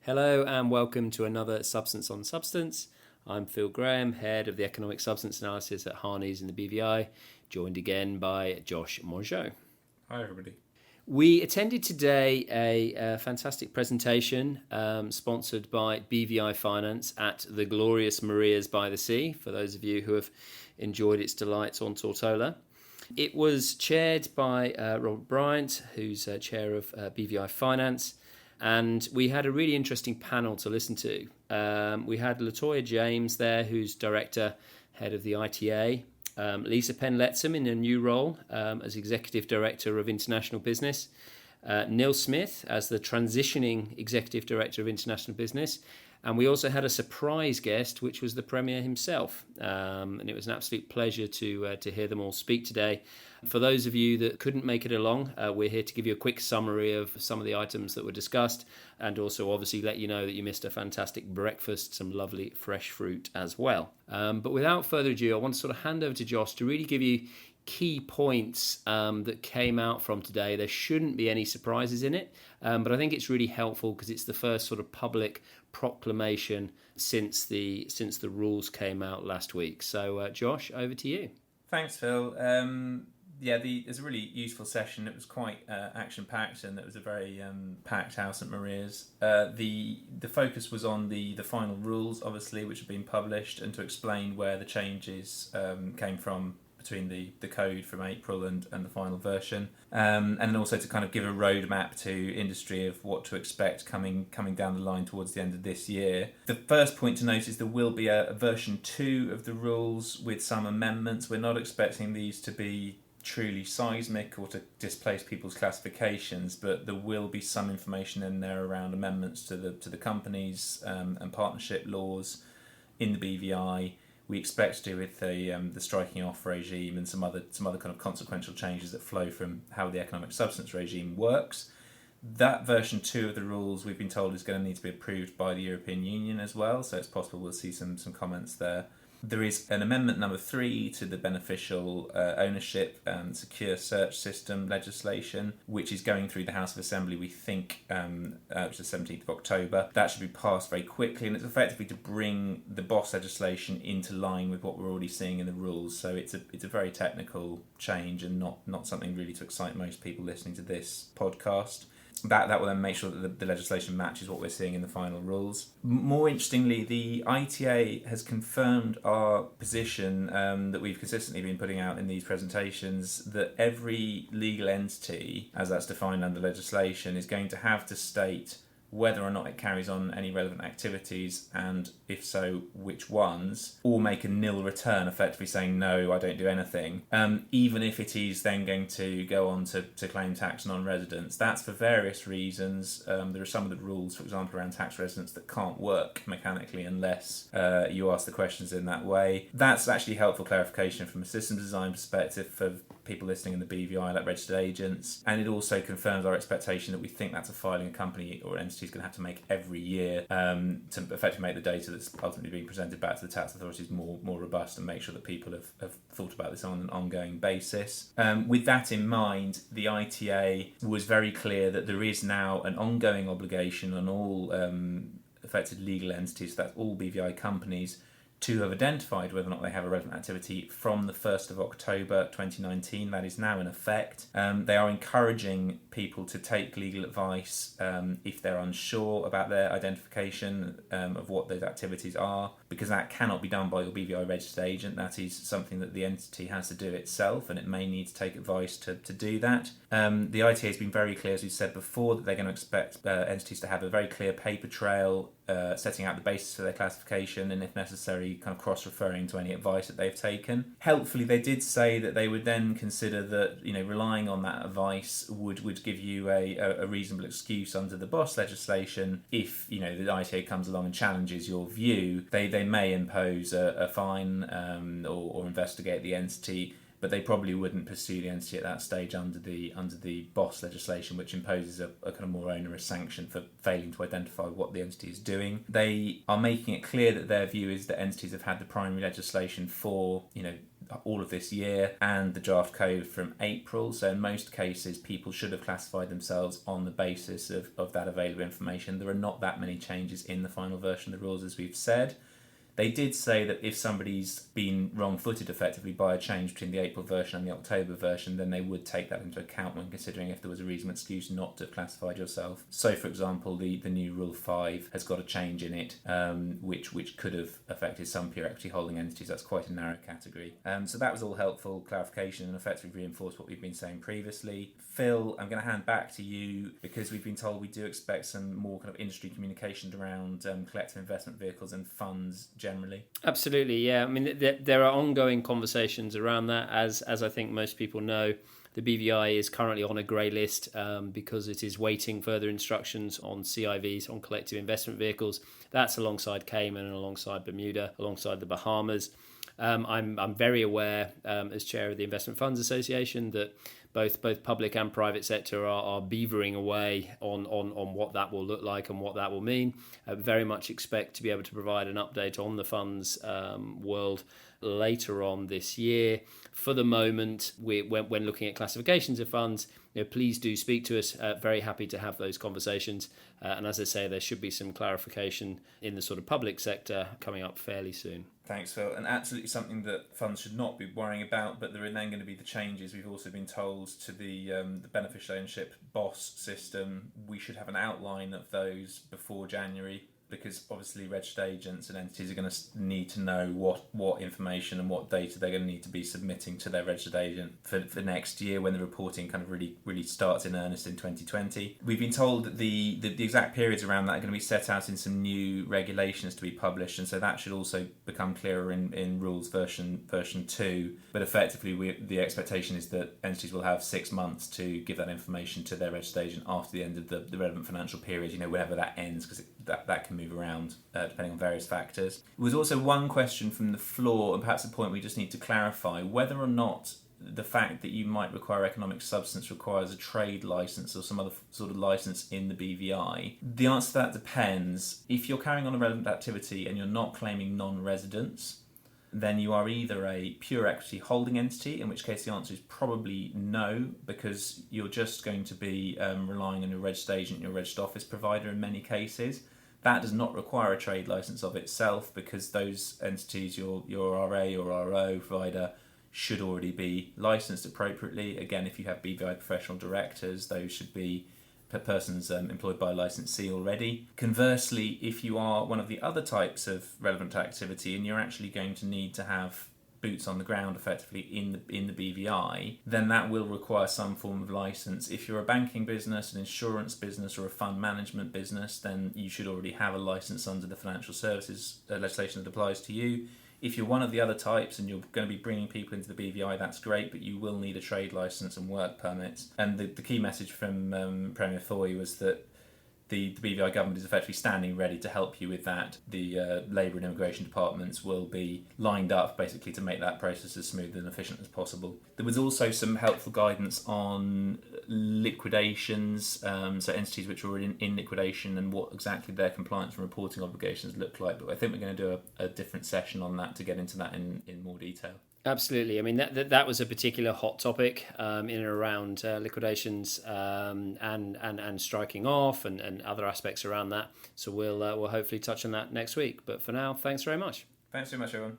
Hello and welcome to another Substance on Substance. I'm Phil Graham, Head of the Economic Substance Analysis at Harneys in the BVI, joined again by Josh Mangeot. Hi everybody. We attended today a fantastic presentation sponsored by BVI Finance at the glorious Maria's by the Sea, for those of you who have enjoyed its delights on Tortola. It was chaired by Robert Bryant, who's chair of BVI Finance, and we had a really interesting panel to listen to. We had Latoya James there, who's director, head of the ITA, Lisa Penn-Lettsam in a new role as Executive Director of International Business, Neil Smith as the transitioning Executive Director of International Business, and we also had a surprise guest, which was the Premier himself. And it was an absolute pleasure to hear them all speak today. For those of you that couldn't make it along, we're here to give you a quick summary of some of the items that were discussed, and also obviously let you know that you missed a fantastic breakfast, some lovely fresh fruit as well. But without further ado, I want to sort of hand over to Josh to really give you key points that came out from today. There shouldn't be any surprises in it, but I think it's really helpful because it's the first sort of public proclamation since the rules came out last week. So Josh, over to you. Thanks, Phil. It was a really useful session. It was quite action-packed, and it was a very packed house at Maria's. The focus was on the final rules, obviously, which have been published, and to explain where the changes came from between the code from April and the final version, and then also to kind of give a roadmap to industry of what to expect coming down the line towards the end of this year. The first point to note is there will be a version 2 of the rules with some amendments. We're not expecting these to be truly seismic or to displace people's classifications, but there will be some information in there around amendments to the companies and partnership laws in the BVI. We expect to do with the striking off regime and some other kind of consequential changes that flow from how the economic substance regime works. That version 2 of the rules, we've been told, is going to need to be approved by the European Union as well, so it's possible we'll see some comments there. There is an amendment number 3 to the beneficial ownership and secure search system legislation, which is going through the House of Assembly, we think, which is the 17th of October. That should be passed very quickly, and it's effectively to bring the BOS legislation into line with what we're already seeing in the rules. So it's a very technical change and not something really to excite most people listening to this podcast. That will then make sure that the legislation matches what we're seeing in the final rules. More interestingly, the ITA has confirmed our position that we've consistently been putting out in these presentations, that every legal entity, as that's defined under legislation, is going to have to state whether or not it carries on any relevant activities, and if so, which ones, or make a nil return, effectively saying, no, I don't do anything, even if it is then going to go on to claim tax non-residents. That's for various reasons. There are some of the rules, for example, around tax residents that can't work mechanically unless you ask the questions in that way. That's actually helpful clarification from a system design perspective for people listening in the BVI, like registered agents, and it also confirms our expectation that we think that's a filing a company or entity is going to have to make every year to effectively make the data that's ultimately being presented back to the tax authorities more robust, and make sure that people have thought about this on an ongoing basis. With that in mind, the ITA was very clear that there is now an ongoing obligation on all affected legal entities, that's all BVI companies, to have identified whether or not they have a relevant activity from the 1st of October 2019. That is now in effect. They are encouraging people to take legal advice if they're unsure about their identification of what those activities are, because that cannot be done by your BVI registered agent. That is something that the entity has to do itself, and it may need to take advice to do that. The ITA has been very clear, as we said before, that they're going to expect entities to have a very clear paper trail setting out the basis for their classification, and if necessary kind of cross-referring to any advice that they've taken. Helpfully, they did say that they would then consider that, relying on that advice would give you a reasonable excuse under the BOS legislation. If the ITA comes along and challenges your view, they may impose a fine or investigate the entity but they probably wouldn't pursue the entity at that stage under the BOS legislation, which imposes a kind of more onerous sanction for failing to identify what the entity is doing. They are making it clear that their view is that entities have had the primary legislation for, all of this year and the draft code from April. So in most cases, people should have classified themselves on the basis of that available information. There are not that many changes in the final version of the rules, as we've said. They did say that if somebody's been wrong-footed effectively by a change between the April version and the October version, then they would take that into account when considering if there was a reasonable excuse not to have classified yourself. So, for example, the new Rule 5 has got a change in it, which could have affected some pure equity holding entities. That's quite a narrow category. So that was all helpful clarification and effectively reinforced what we've been saying previously. Phil, I'm going to hand back to you because we've been told we do expect some more kind of industry communication around collective investment vehicles and funds generally. Absolutely, yeah. I mean, there are ongoing conversations around that. As I think most people know, the BVI is currently on a grey list because it is waiting further instructions on CIVs, on collective investment vehicles. That's alongside Cayman and alongside Bermuda, alongside the Bahamas. I'm very aware, as chair of the Investment Funds Association, that both public and private sector are beavering away on what that will look like and what that will mean. I very much expect to be able to provide an update on the funds world later on this year. For the moment, when looking at classifications of funds, please do speak to us. Very happy to have those conversations. And as I say, there should be some clarification in the sort of public sector coming up fairly soon. Thanks, Phil. And absolutely something that funds should not be worrying about, but there are then going to be the changes we've also been told to the beneficial ownership BOS system. We should have an outline of those before January, because obviously registered agents and entities are going to need to know what information and what data they're going to need to be submitting to their registered agent for next year when the reporting kind of really starts in earnest in 2020. We've been told that the exact periods around that are going to be set out in some new regulations to be published, and so that should also become clearer in rules version 2. But effectively, the expectation is that entities will have 6 months to give that information to their registered agent after the end of the relevant financial period, whenever that ends, because that can move around depending on various factors. There was also one question from the floor, and perhaps a point we just need to clarify, whether or not the fact that you might require economic substance requires a trade licence or some other sort of licence in the BVI. The answer to that depends. If you're carrying on a relevant activity and you're not claiming non-residence, then you are either a pure equity holding entity, in which case the answer is probably no, because you're just going to be relying on your registered agent and your registered office provider in many cases. That does not require a trade licence of itself, because those entities, your RA or RO provider, should already be licensed appropriately. Again, if you have BVI professional directors, those should be persons employed by a licensee already. Conversely, if you are one of the other types of relevant activity and you're actually going to need to have boots on the ground effectively in the BVI, then that will require some form of license. If you're a banking business, an insurance business, or a fund management business, then you should already have a license under the financial services legislation that applies to you. If you're one of the other types and you're going to be bringing people into the BVI, that's great, but you will need a trade licence and work permits. And the key message from Premier Thoy was that the BVI Government is effectively standing ready to help you with that. The Labour and Immigration departments will be lined up basically to make that process as smooth and efficient as possible. There was also some helpful guidance on liquidations, so entities which were in liquidation and what exactly their compliance and reporting obligations look like. But I think we're going to do a different session on that to get into that in more detail. Absolutely. I mean, that was a particular hot topic in and around liquidations and striking off and other aspects around that. So we'll hopefully touch on that next week. But for now, thanks very much. Thanks very much, everyone.